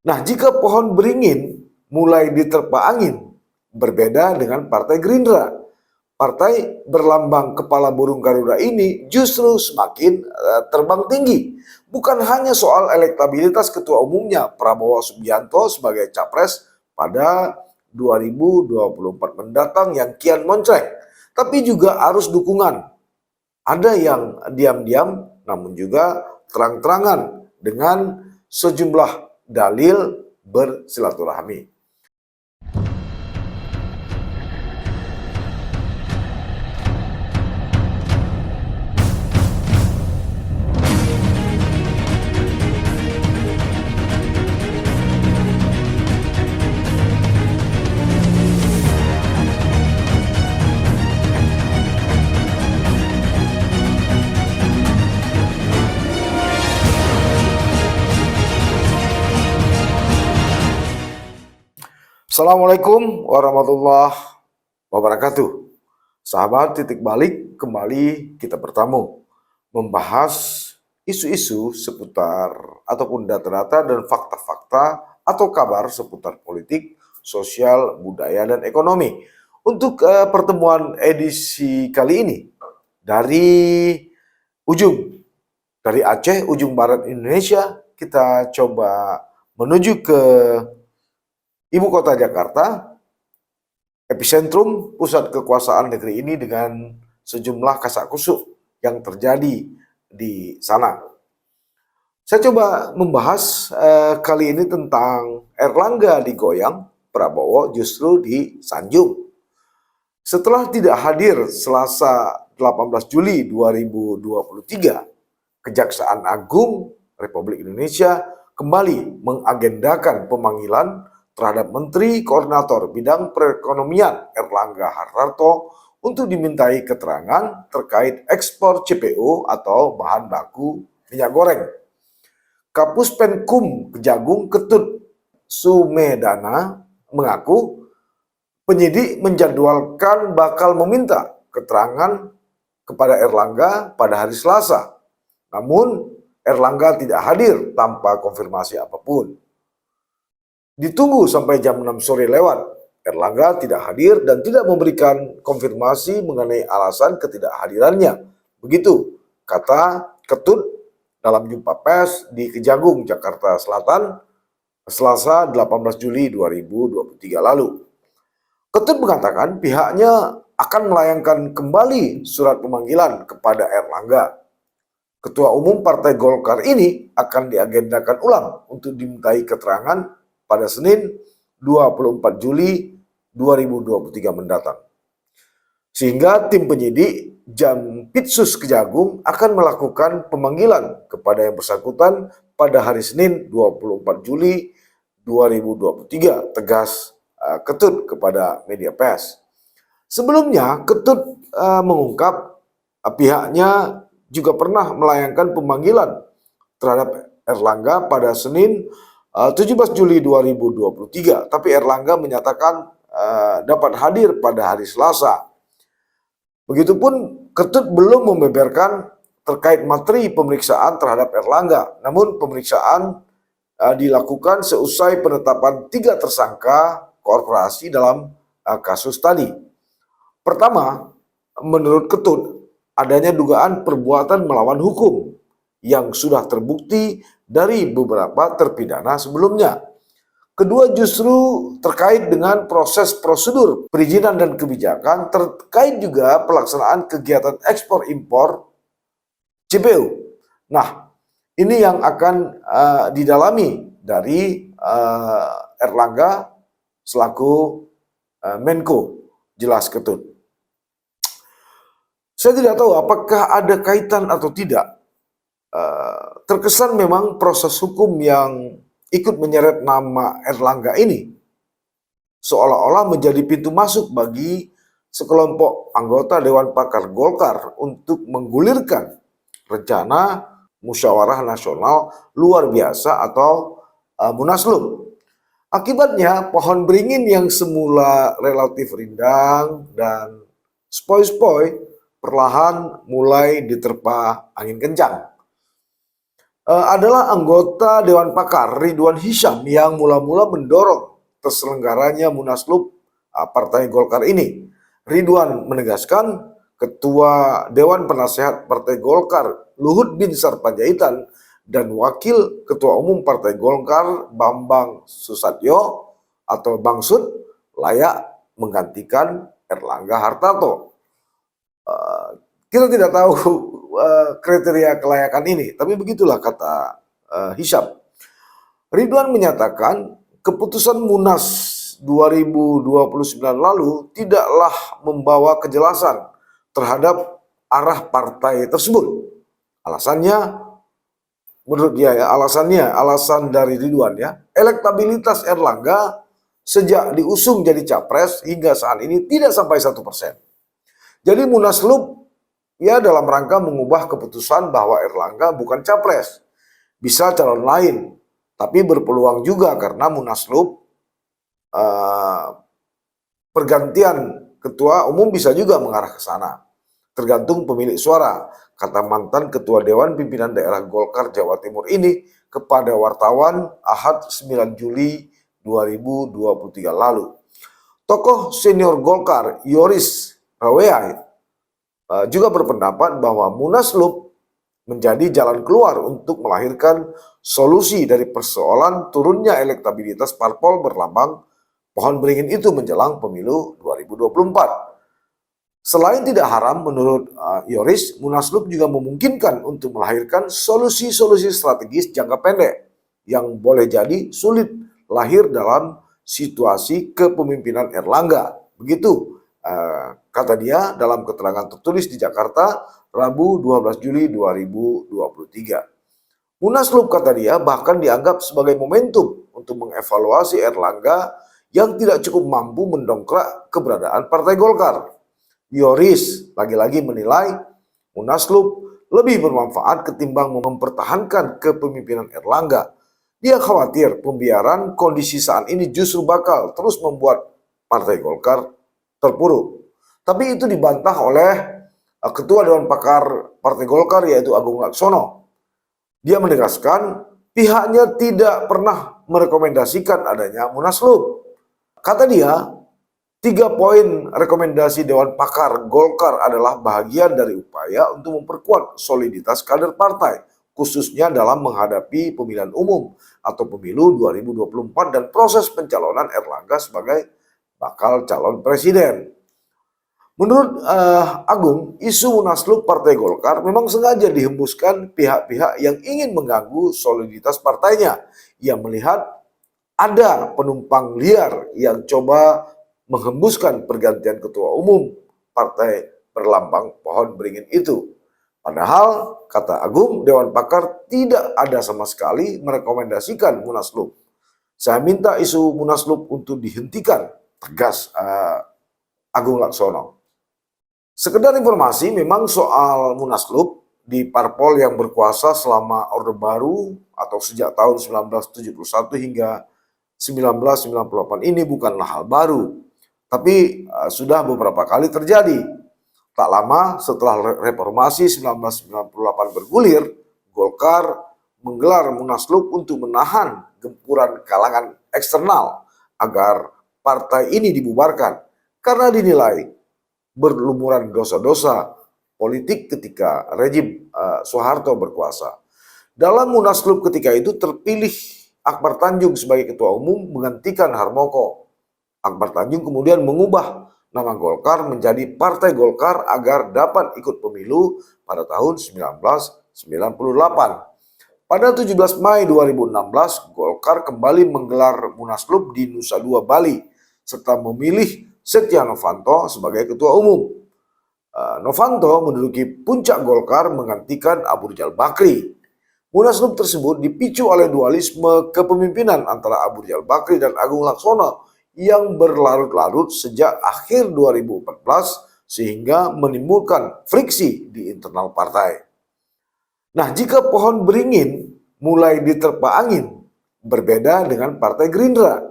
Nah, jika pohon beringin mulai diterpa angin, berbeda dengan Partai Gerindra. Partai berlambang kepala burung Garuda ini justru semakin terbang tinggi. Bukan hanya soal elektabilitas ketua umumnya Prabowo Subianto sebagai capres pada 2024 mendatang yang kian moncreng, tapi juga arus dukungan. Ada yang diam-diam namun juga terang-terangan dengan sejumlah dalil bersilaturahmi. Assalamualaikum warahmatullahi wabarakatuh. Sahabat Titik Balik, kembali kita bertemu membahas isu-isu seputar ataupun data-data dan fakta-fakta atau kabar seputar politik, sosial, budaya, dan ekonomi. Untuk pertemuan edisi kali ini dari Aceh, ujung barat Indonesia, kita coba menuju ke Ibu kota Jakarta, epicentrum pusat kekuasaan negeri ini dengan sejumlah kasak-kusuk yang terjadi di sana. Saya coba membahas kali ini tentang Erlangga digoyang, Prabowo justru disanjung. Setelah tidak hadir Selasa 18 Juli 2023, Kejaksaan Agung Republik Indonesia kembali mengagendakan pemanggilan terhadap Menteri Koordinator Bidang Perekonomian Erlangga Hartarto untuk dimintai keterangan terkait ekspor CPO atau bahan baku minyak goreng. Kapus Penkum Kejagung Ketut Sumedana mengaku penyidik menjadwalkan bakal meminta keterangan kepada Erlangga pada hari Selasa. Namun Erlangga tidak hadir tanpa konfirmasi apapun. Ditunggu sampai jam 6 sore lewat, Erlangga tidak hadir dan tidak memberikan konfirmasi mengenai alasan ketidakhadirannya. Begitu kata Ketut dalam jumpa pers di Kejagung, Jakarta Selatan, Selasa 18 Juli 2023 lalu. Ketut mengatakan pihaknya akan melayangkan kembali surat pemanggilan kepada Erlangga. Ketua Umum Partai Golkar ini akan diagendakan ulang untuk dimintai keterangan pada Senin 24 Juli 2023 mendatang. Sehingga tim penyidik Jampitsus Kejagung akan melakukan pemanggilan kepada yang bersangkutan pada hari Senin 24 Juli 2023, tegas Ketut kepada media pers. Sebelumnya Ketut mengungkap pihaknya juga pernah melayangkan pemanggilan terhadap Erlangga pada Senin 17 Juli 2023, tapi Erlangga menyatakan dapat hadir pada hari Selasa. Begitupun Ketut belum membeberkan terkait materi pemeriksaan terhadap Erlangga, namun pemeriksaan dilakukan seusai penetapan 3 tersangka korporasi dalam kasus tadi. Pertama, menurut Ketut, adanya dugaan perbuatan melawan hukum yang sudah terbukti dari beberapa terpidana sebelumnya. Kedua, justru terkait dengan proses prosedur perizinan dan kebijakan terkait juga pelaksanaan kegiatan ekspor impor CPO. Nah, ini yang akan didalami dari Erlangga selaku Menko, jelas Ketut. Saya tidak tahu apakah ada kaitan atau tidak. Terkesan memang proses hukum yang ikut menyeret nama Erlangga ini seolah-olah menjadi pintu masuk bagi sekelompok anggota Dewan Pakar Golkar untuk menggulirkan rencana musyawarah nasional luar biasa atau Munaslup. Akibatnya pohon beringin yang semula relatif rindang dan spoi-spoi perlahan mulai diterpa angin kencang. adalah anggota Dewan Pakar Ridwan Hisyam yang mula-mula mendorong terselenggaranya Munaslup Partai Golkar ini. Ridwan menegaskan Ketua Dewan Penasehat Partai Golkar Luhut Binsar Panjaitan dan Wakil Ketua Umum Partai Golkar Bambang Susatyo atau Bang Sud layak menggantikan Erlangga Hartarto. Kita tidak tahu kriteria kelayakan ini, tapi begitulah kata Hisyam. Ridwan menyatakan keputusan Munas 2029 lalu tidaklah membawa kejelasan terhadap arah partai tersebut. Alasannya, menurut dia ya, alasan dari Ridwan ya, elektabilitas Erlangga sejak diusung jadi capres hingga saat ini tidak sampai 1%. Jadi Munaslup ya dalam rangka mengubah keputusan bahwa Erlangga bukan capres, bisa calon lain, tapi berpeluang juga karena Munaslup pergantian ketua umum bisa juga mengarah ke sana, tergantung pemilik suara, kata mantan Ketua Dewan Pimpinan Daerah Golkar Jawa Timur ini kepada wartawan Ahad 9 Juli 2023 lalu. Tokoh senior Golkar Yoris Raweai juga berpendapat bahwa Munaslup menjadi jalan keluar untuk melahirkan solusi dari persoalan turunnya elektabilitas parpol berlambang pohon beringin itu menjelang pemilu 2024. Selain tidak haram, menurut Yoris, Munaslup juga memungkinkan untuk melahirkan solusi-solusi strategis jangka pendek yang boleh jadi sulit lahir dalam situasi kepemimpinan Erlangga. Begitu kata dia dalam keterangan tertulis di Jakarta Rabu 12 Juli 2023. Munaslup, kata dia, bahkan dianggap sebagai momentum untuk mengevaluasi Erlangga yang tidak cukup mampu mendongkrak keberadaan Partai Golkar. Yoris lagi-lagi menilai Munaslup lebih bermanfaat ketimbang mempertahankan kepemimpinan Erlangga. Dia khawatir pembiaran kondisi saat ini justru bakal terus membuat Partai Golkar terpuruk. Tapi itu dibantah oleh Ketua Dewan Pakar Partai Golkar yaitu Agung Laksono. Dia menegaskan pihaknya tidak pernah merekomendasikan adanya Munaslup. Kata dia, 3 poin rekomendasi Dewan Pakar Golkar adalah bahagian dari upaya untuk memperkuat soliditas kader partai, khususnya dalam menghadapi pemilihan umum atau pemilu 2024 dan proses pencalonan Erlangga sebagai bakal calon presiden. Menurut Agung, isu Munaslup Partai Golkar memang sengaja dihembuskan pihak-pihak yang ingin mengganggu soliditas partainya. Ia melihat ada penumpang liar yang coba menghembuskan pergantian ketua umum partai berlambang pohon beringin itu. Padahal, kata Agung, Dewan Pakar tidak ada sama sekali merekomendasikan Munaslup. Saya minta isu Munaslup untuk dihentikan, tegas Agung Laksono. Sekedar informasi, memang soal Munaslup di parpol yang berkuasa selama Orde Baru atau sejak tahun 1971 hingga 1998 ini bukanlah hal baru, tapi sudah beberapa kali terjadi. Tak lama setelah reformasi 1998 bergulir, Golkar menggelar Munaslup untuk menahan gempuran kalangan eksternal agar partai ini dibubarkan karena dinilai berlumuran dosa-dosa politik ketika rejim Soeharto berkuasa. Dalam Munaslup ketika itu terpilih Akbar Tanjung sebagai ketua umum menggantikan Harmoko. Akbar Tanjung kemudian mengubah nama Golkar menjadi Partai Golkar agar dapat ikut pemilu pada tahun 1998. Pada 17 Mei 2016, Golkar kembali menggelar Munaslup di Nusa Dua, Bali, serta memilih Setia Novanto sebagai ketua umum. Novanto menduduki puncak Golkar menggantikan Abu Rizal Bakri. Munaslup tersebut dipicu oleh dualisme kepemimpinan antara Abu Rizal Bakri dan Agung Laksono yang berlarut-larut sejak akhir 2014 sehingga menimbulkan friksi di internal partai. Nah, jika pohon beringin mulai diterpa angin, berbeda dengan Partai Gerindra.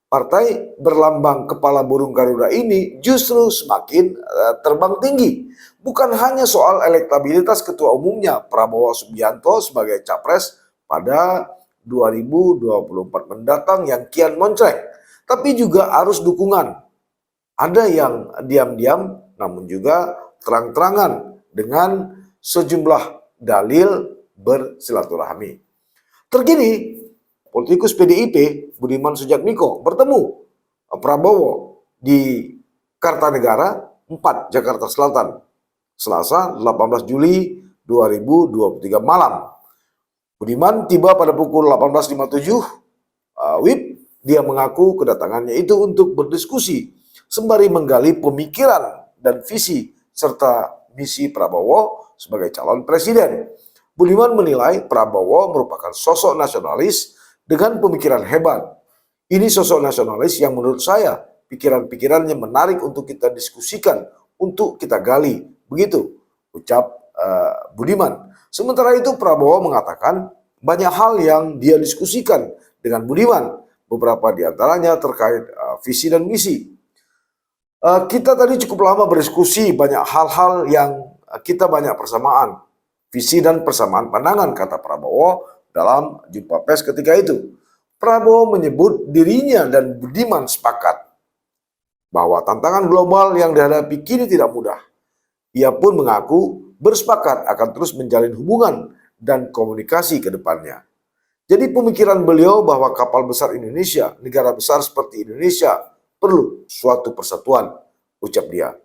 Partai berlambang kepala burung Garuda ini justru semakin terbang tinggi. Bukan hanya soal elektabilitas ketua umumnya Prabowo Subianto sebagai capres pada 2024 mendatang yang kian moncreng, tapi juga arus dukungan. Ada yang diam-diam namun juga terang-terangan dengan sejumlah dalil bersilaturahmi. Terkini, politikus PDIP Budiman Sujatmiko bertemu Prabowo di Kartanegara 4, Jakarta Selatan, Selasa 18 Juli 2023 malam. Budiman tiba pada pukul 18.57 WIB. Dia mengaku kedatangannya itu untuk berdiskusi sembari menggali pemikiran dan visi serta misi Prabowo sebagai calon presiden. Budiman menilai Prabowo merupakan sosok nasionalis dengan pemikiran hebat. Ini sosok nasionalis yang menurut saya pikiran-pikirannya menarik untuk kita diskusikan, untuk kita gali. Begitu ucap Budiman. Sementara itu Prabowo mengatakan banyak hal yang dia diskusikan dengan Budiman. Beberapa di antaranya terkait visi dan misi. Kita tadi cukup lama berdiskusi banyak hal-hal yang kita banyak persamaan. Visi dan persamaan pandangan, kata Prabowo dalam jumpa pers ketika itu. Prabowo menyebut dirinya dan Budiman sepakat bahwa tantangan global yang dihadapi kini tidak mudah. Ia pun mengaku bersepakat akan terus menjalin hubungan dan komunikasi ke depannya. Jadi pemikiran beliau bahwa kapal besar Indonesia, negara besar seperti Indonesia, perlu suatu persatuan, ucap dia.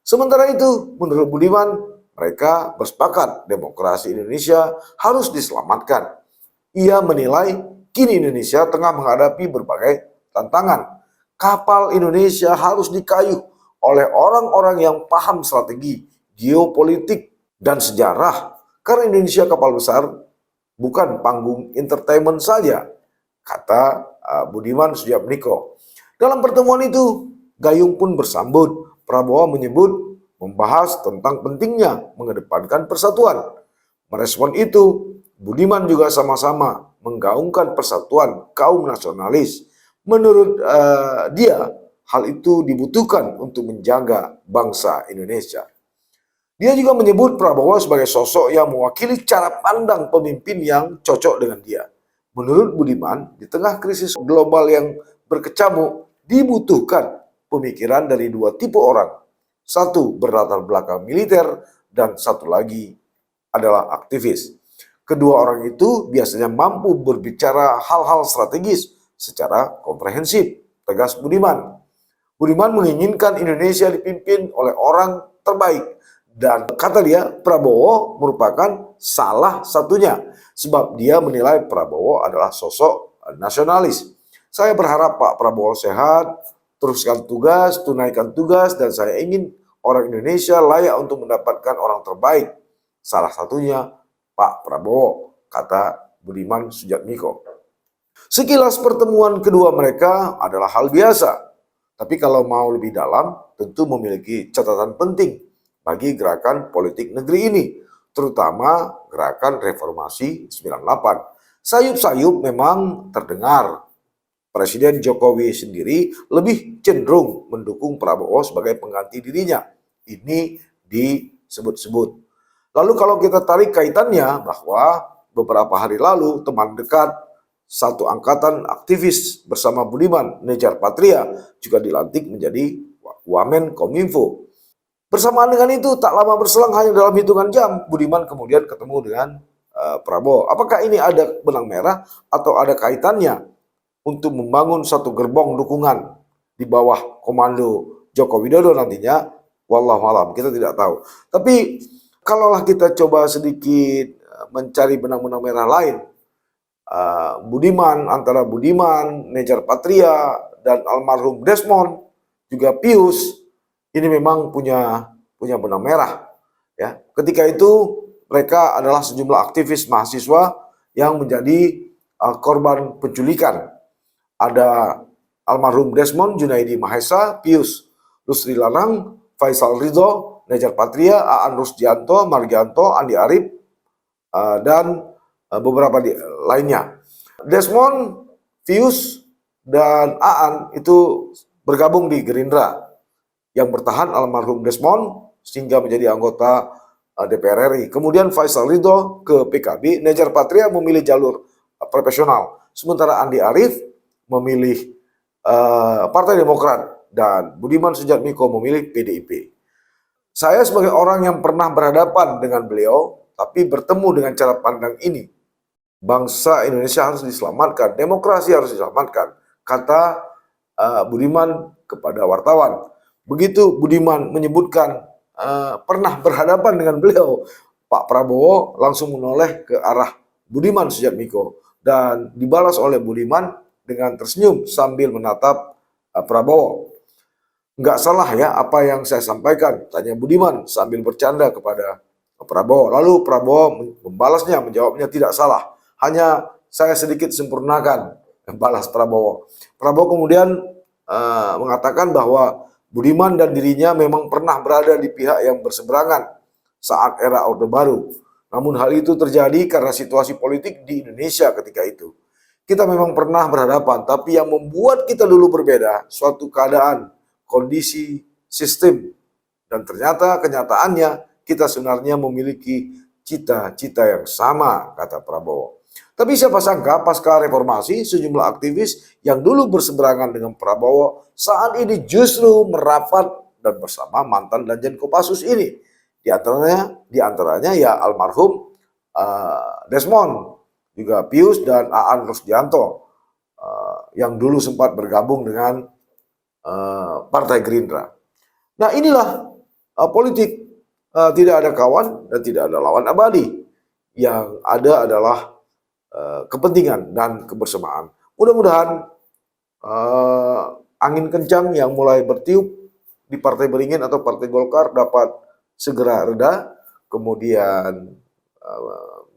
Sementara itu, menurut Budiman, mereka bersepakat demokrasi Indonesia harus diselamatkan. Ia menilai kini Indonesia tengah menghadapi berbagai tantangan. Kapal Indonesia harus dikayuh oleh orang-orang yang paham strategi, geopolitik, dan sejarah. Karena Indonesia kapal besar bukan panggung entertainment saja, kata Budiman Sujatmiko. Dalam pertemuan itu, Gayung pun bersambut. Prabowo menyebut membahas tentang pentingnya mengedepankan persatuan. Merespon itu, Budiman juga sama-sama menggaungkan persatuan kaum nasionalis. Menurut dia, hal itu dibutuhkan untuk menjaga bangsa Indonesia. Dia juga menyebut Prabowo sebagai sosok yang mewakili cara pandang pemimpin yang cocok dengan dia. Menurut Budiman, di tengah krisis global yang berkecamuk, dibutuhkan pemikiran dari dua tipe orang. Satu berlatar belakang militer dan satu lagi adalah aktivis. Kedua orang itu biasanya mampu berbicara hal-hal strategis secara komprehensif, tegas Budiman. Budiman menginginkan Indonesia dipimpin oleh orang terbaik. Dan kata dia, Prabowo merupakan salah satunya. Sebab dia menilai Prabowo adalah sosok nasionalis. Saya berharap Pak Prabowo sehat, teruskan tugas, tunaikan tugas, dan saya ingin orang Indonesia layak untuk mendapatkan orang terbaik. Salah satunya Pak Prabowo, kata Budiman Sujatmiko. Sekilas pertemuan kedua mereka adalah hal biasa. Tapi kalau mau lebih dalam, tentu memiliki catatan penting bagi gerakan politik negeri ini, terutama gerakan reformasi 98. Sayup-sayup memang terdengar. Presiden Jokowi sendiri lebih cenderung mendukung Prabowo sebagai pengganti dirinya. Ini disebut-sebut. Lalu kalau kita tarik kaitannya bahwa beberapa hari lalu teman dekat satu angkatan aktivis bersama Budiman, Nejar Patria, juga dilantik menjadi Wamen Kominfo. Bersamaan dengan itu, tak lama berselang hanya dalam hitungan jam, Budiman kemudian ketemu dengan Prabowo. Apakah ini ada benang merah atau ada kaitannya untuk membangun satu gerbong dukungan di bawah komando Joko Widodo nantinya? Wallahu alam, kita tidak tahu. Tapi kalaulah kita coba sedikit mencari benang-benang merah lain, antara Budiman, Nejar Patria, dan almarhum Desmond, juga Pius, ini memang punya benang merah. Ya, ketika itu mereka adalah sejumlah aktivis mahasiswa yang menjadi korban penculikan. Ada almarhum Desmond, Junaidi Mahesa, Pius Lusri Lanang, Faisal Ridho, Nejar Patria, Aan Rusdianto, Margianto, Andi Arief, dan beberapa lainnya. Desmond, Pius dan Aan itu bergabung di Gerindra. Yang bertahan almarhum Desmond sehingga menjadi anggota DPR RI. Kemudian Faisal Ridho ke PKB, Nejar Patria memilih jalur profesional. Sementara Andi Arief memilih Partai Demokrat dan Budiman Sujatmiko memilih PDIP. Saya sebagai orang yang pernah berhadapan dengan beliau, tapi bertemu dengan cara pandang ini, bangsa Indonesia harus diselamatkan, demokrasi harus diselamatkan, kata Budiman kepada wartawan. Begitu Budiman menyebutkan pernah berhadapan dengan beliau, Pak Prabowo langsung menoleh ke arah Budiman Sujatmiko dan dibalas oleh Budiman dengan tersenyum sambil menatap Prabowo. Nggak salah ya apa yang saya sampaikan, tanya Budiman sambil bercanda kepada Prabowo. Lalu Prabowo membalasnya, menjawabnya tidak salah. Hanya saya sedikit sempurnakan, balas Prabowo. Prabowo kemudian mengatakan bahwa Budiman dan dirinya memang pernah berada di pihak yang berseberangan saat era Orde Baru. Namun hal itu terjadi karena situasi politik di Indonesia ketika itu. Kita memang pernah berhadapan, tapi yang membuat kita dulu berbeda, suatu keadaan, kondisi, sistem. Dan ternyata kenyataannya kita sebenarnya memiliki cita-cita yang sama, kata Prabowo. Tapi siapa sangka pasca reformasi sejumlah aktivis yang dulu berseberangan dengan Prabowo saat ini justru merapat dan bersama mantan Danjen Kopassus ini. Di antaranya ya almarhum Desmond, juga Pius dan Aan Rusdianto yang dulu sempat bergabung dengan Partai Gerindra. Nah inilah politik, tidak ada kawan dan tidak ada lawan abadi. Yang ada adalah kepentingan dan kebersamaan. Mudah-mudahan angin kencang yang mulai bertiup di Partai Beringin atau Partai Golkar dapat segera reda. Kemudian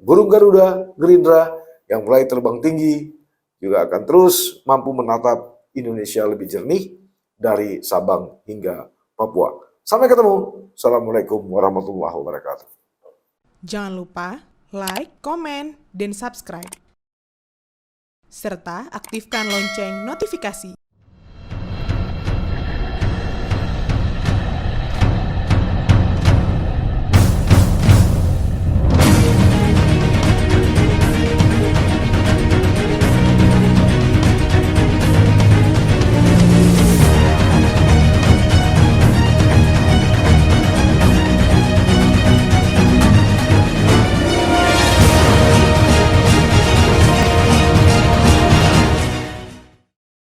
burung Garuda Gerindra yang mulai terbang tinggi juga akan terus mampu menatap Indonesia lebih jernih dari Sabang hingga Papua. Sampai ketemu. Assalamualaikum warahmatullahi wabarakatuh. Jangan lupa like, komen, dan subscribe. Serta aktifkan lonceng notifikasi.